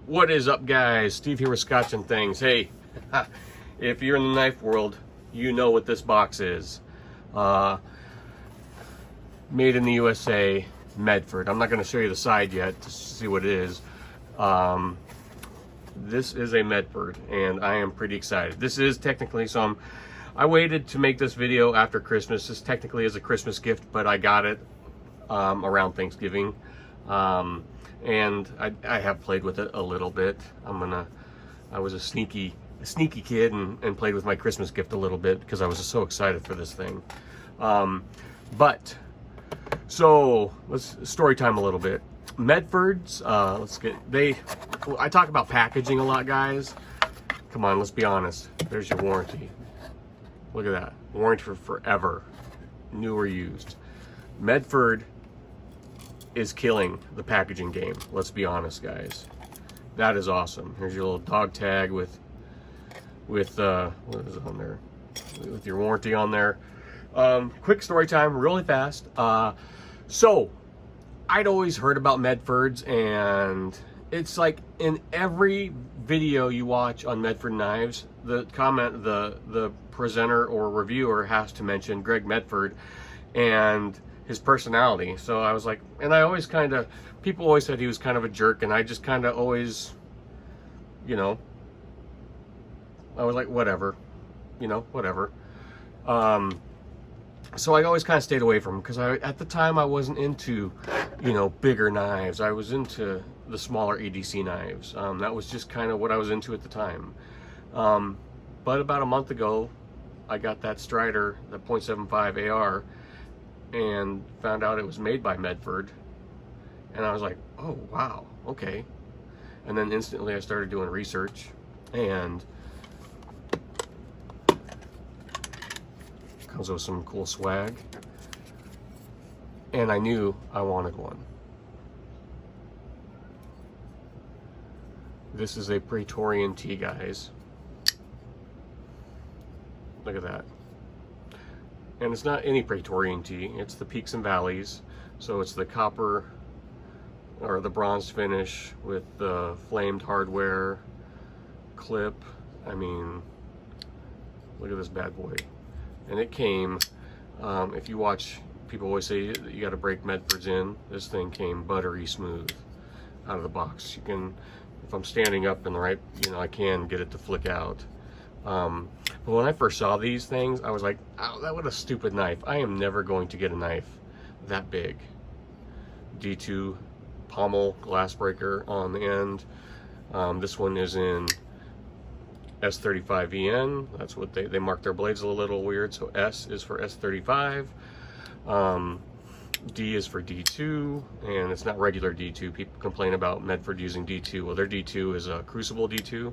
What is up, guys? Steve here with Scotch and Things. Hey, if you're in the knife world, you know what this box is. Made in the USA, Medford. I'm not going to show you the side yet to see what it is. This is a Medford, and I am pretty excited. This is technically I waited to make this video after Christmas. This technically is a Christmas gift, but I got it around Thanksgiving. And I have played with it a little bit. I was a sneaky kid and played with my Christmas gift a little bit because I was just so excited for this thing. So let's story time a little bit. Medfords, I talk about packaging a lot, guys. Come on, let's be honest. There's your warranty. Look at that. Warranty for forever. New or used. Medford is killing the packaging game. Let's be honest, guys. That is awesome. Here's your little dog tag with what is on there? With your warranty on there. Quick story time, really fast. So I'd always heard about Medfords, and it's like in every video you watch on Medford knives, the presenter or reviewer has to mention Greg Medford and his personality. So I was like, and I always people always said he was kind of a jerk, and I just kind of always, I was like, whatever. So I always kind of stayed away from him because at the time I wasn't into, bigger knives. I was into the smaller EDC knives. That was just kind of what I was into at the time. But about a month ago, I got that Strider, the .75 AR, and found out it was made by Medford. And I was like, oh, wow, okay. And then instantly I started doing research, and comes with some cool swag. And I knew I wanted one. This is a Praetorian T, guys. Look at that. And it's not any Praetorian T, it's the Peaks and Valleys. So it's the copper or the bronze finish with the flamed hardware clip. I mean, look at this bad boy. And it came, if you watch, people always say you got to break Medfords in. This thing came buttery smooth out of the box. You can, if I'm standing up in the right, I can get it to flick out. But when I first saw these things, I was like, oh, what a stupid knife. I am never going to get a knife that big. D2 pommel glass breaker on the end. This one is in S35VN. That's what they mark their blades a little weird. So S is for S35. D is for D2, and it's not regular D2. People complain about Medford using D2. Well, their D2 is a Crucible D2.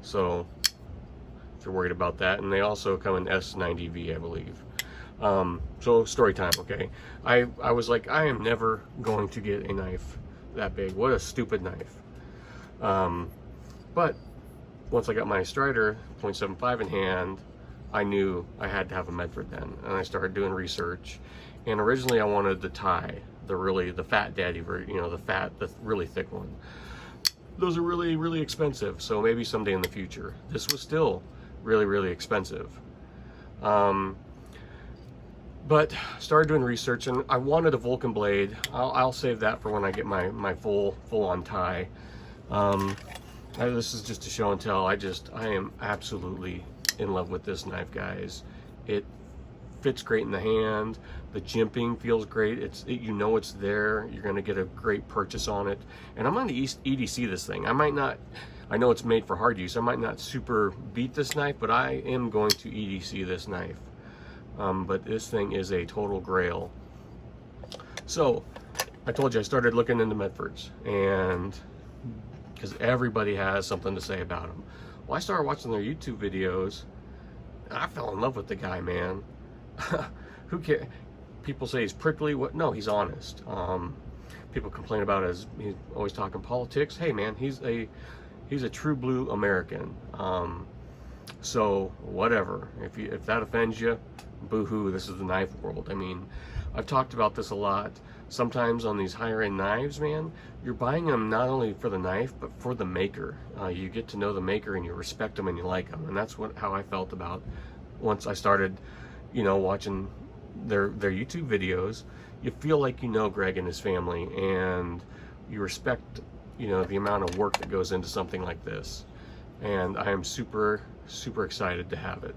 So if you're worried about that, and they also come in S90V, I believe. So story time, okay? I was like, I am never going to get a knife that big. What a stupid knife. But once I got my Strider .75 in hand, I knew I had to have a Medford then, and I started doing research. And originally I wanted the Thai, the fat daddy version, the really thick one. Those are really, really expensive, so maybe someday in the future. This was still really, really expensive. But started doing research, and I wanted a Vulcan blade. I'll save that for when I get my full-on Thai. This is just a show and tell. I am absolutely in love with this knife, guys. It fits great in the hand. The jimping feels great. It's there. You're gonna get a great purchase on it. And I'm gonna EDC this thing. I know it's made for hard use. I might not super beat this knife, but I am going to EDC this knife. But this thing is a total grail. So I told you I started looking into Medfords, and because everybody has something to say about them. Well, I started watching their YouTube videos, and I fell in love with the guy, man. Who cares? People say he's prickly. What? No, he's honest. People complain about he's always talking politics. Hey, man, he's a true blue American. So whatever. If that offends you, boo-hoo. This is the knife world. I mean, I've talked about this a lot. sometimes on these higher end knives, man, you're buying them not only for the knife, but for the maker. You get to know the maker and you respect them and you like them. And that's how I felt about once I started, you know, watching their YouTube videos. You feel like you know Greg and his family, and you respect, you know, the amount of work that goes into something like this. And I am super, super excited to have it.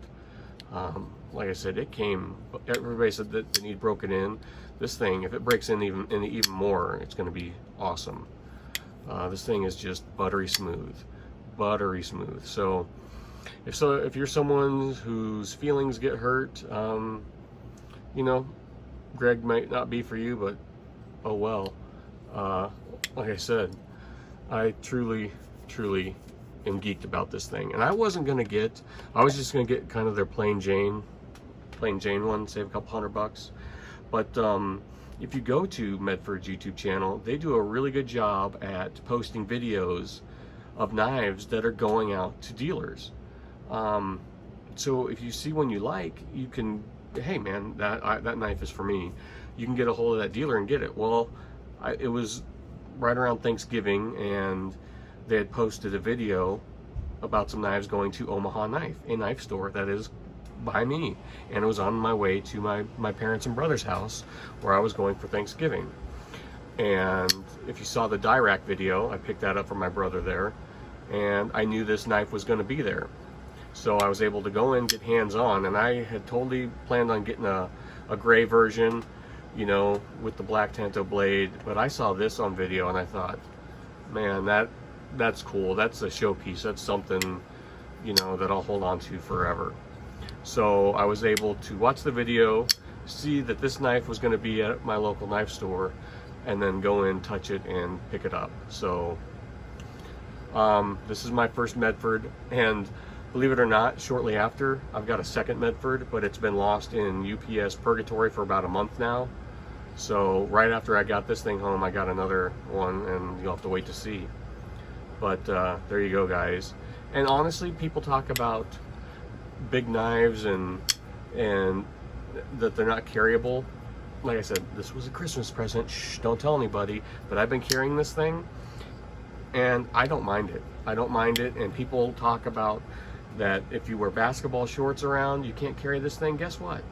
Like I said, it came, everybody said that they need broken in. This thing, if it breaks in even more, it's going to be awesome. This thing is just buttery smooth. Buttery smooth. So if you're someone whose feelings get hurt, you know, Greg might not be for you, but oh well. Like I said, I truly am geeked about this thing. And I was just gonna get kind of their plain Jane one, save a couple $100. But if you go to Medford's YouTube channel, they do a really good job at posting videos of knives that are going out to dealers. So if you see one you like, you can, hey man, that knife is for me. You can get a hold of that dealer and get it. Well, it was right around Thanksgiving, and they had posted a video about some knives going to Omaha Knife, a knife store that is by me, and it was on my way to my parents' and brother's house where I was going for Thanksgiving. And if you saw the Dirac video, I picked that up from my brother there, and I knew this knife was going to be there, so I was able to go in, get hands on. And I had totally planned on getting a gray version, you know, with the black Tanto blade, but I saw this on video and I thought, man, that's cool. That's a showpiece. That's something, you know, that I'll hold on to forever. So I was able to watch the video, see that this knife was going to be at my local knife store, and then go in, touch it, and pick it up. So this is my first Medford, and believe it or not, shortly after, I've got a second Medford, but it's been lost in UPS Purgatory for about a month now. So right after I got this thing home, I got another one, and you'll have to wait to see. But there you go, guys. And honestly, people talk about big knives and that they're not carryable. Like I said, this was a Christmas present. Shh, don't tell anybody. But I've been carrying this thing, and I don't mind it. I don't mind it. And people talk about that if you wear basketball shorts around, you can't carry this thing. Guess what?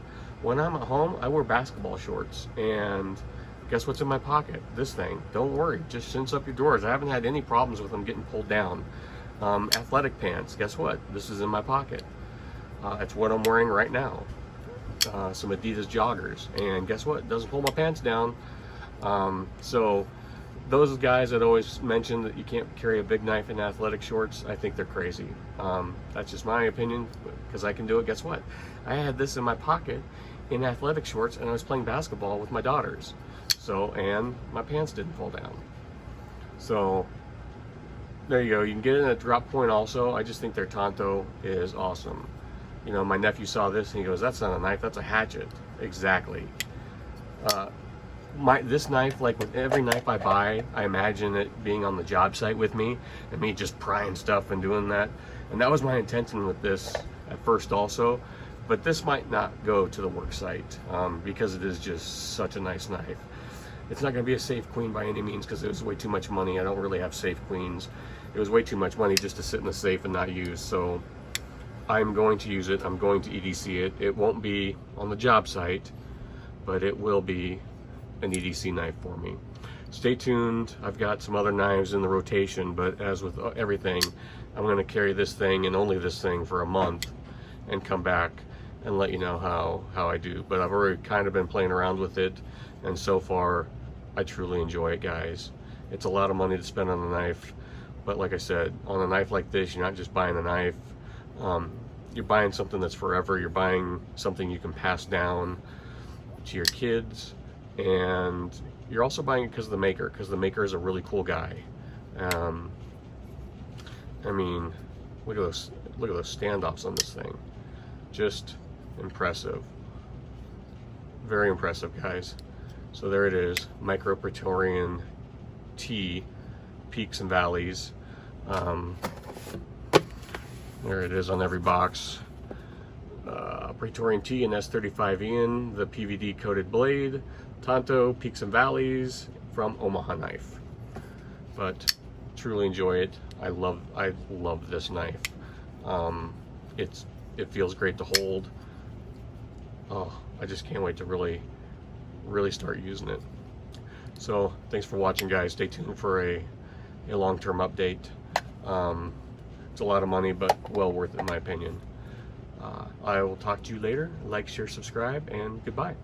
When I'm at home, I wear basketball shorts, and guess what's in my pocket? This thing. Don't worry, just cinch up your drawers. I haven't had any problems with them getting pulled down. Athletic pants, guess what? This is in my pocket. It's what I'm wearing right now. Some Adidas joggers, and guess what? It doesn't pull my pants down. So those guys that always mention that you can't carry a big knife in athletic shorts, I think they're crazy. That's just my opinion, because I can do it. Guess what? I had this in my pocket in athletic shorts, and I was playing basketball with my daughters. So, and my pants didn't fall down. So there you go. You can get it at Drop Point also. I just think their Tanto is awesome. You know, my nephew saw this and he goes, "That's not a knife, that's a hatchet." Exactly. This knife, like with every knife I buy, I imagine it being on the job site with me and me just prying stuff and doing that. And that was my intention with this at first also. But this might not go to the work site because it is just such a nice knife. It's not going to be a safe queen by any means, because it was way too much money. I don't really have safe queens. It was way too much money just to sit in the safe and not use. So I'm going to use it. I'm going to EDC it. It won't be on the job site, but it will be an EDC knife for me. Stay tuned. I've got some other knives in the rotation, but as with everything, I'm going to carry this thing and only this thing for a month and come back and let you know how I do. But I've already kind of been playing around with it, and so far I truly enjoy it, guys. It's a lot of money to spend on a knife, but like I said, on a knife like this, you're not just buying a knife. You're buying something that's forever. You're buying something you can pass down to your kids, and you're also buying it because of the maker is a really cool guy. I mean, look at those standoffs on this thing. Just impressive. Very impressive, guys. So there it is, Medford Praetorian T, peaks and valleys. There it is on every box. Praetorian T and S35 Ian, the PVD coated blade, Tonto Peaks and Valleys from Omaha Knife. But truly enjoy it. I love this knife. It feels great to hold. Oh, I just can't wait to really start using it. So thanks for watching, guys. Stay tuned for a long-term update. It's a lot of money, but well worth it in my opinion. I will talk to you later. Like, share, subscribe, and goodbye.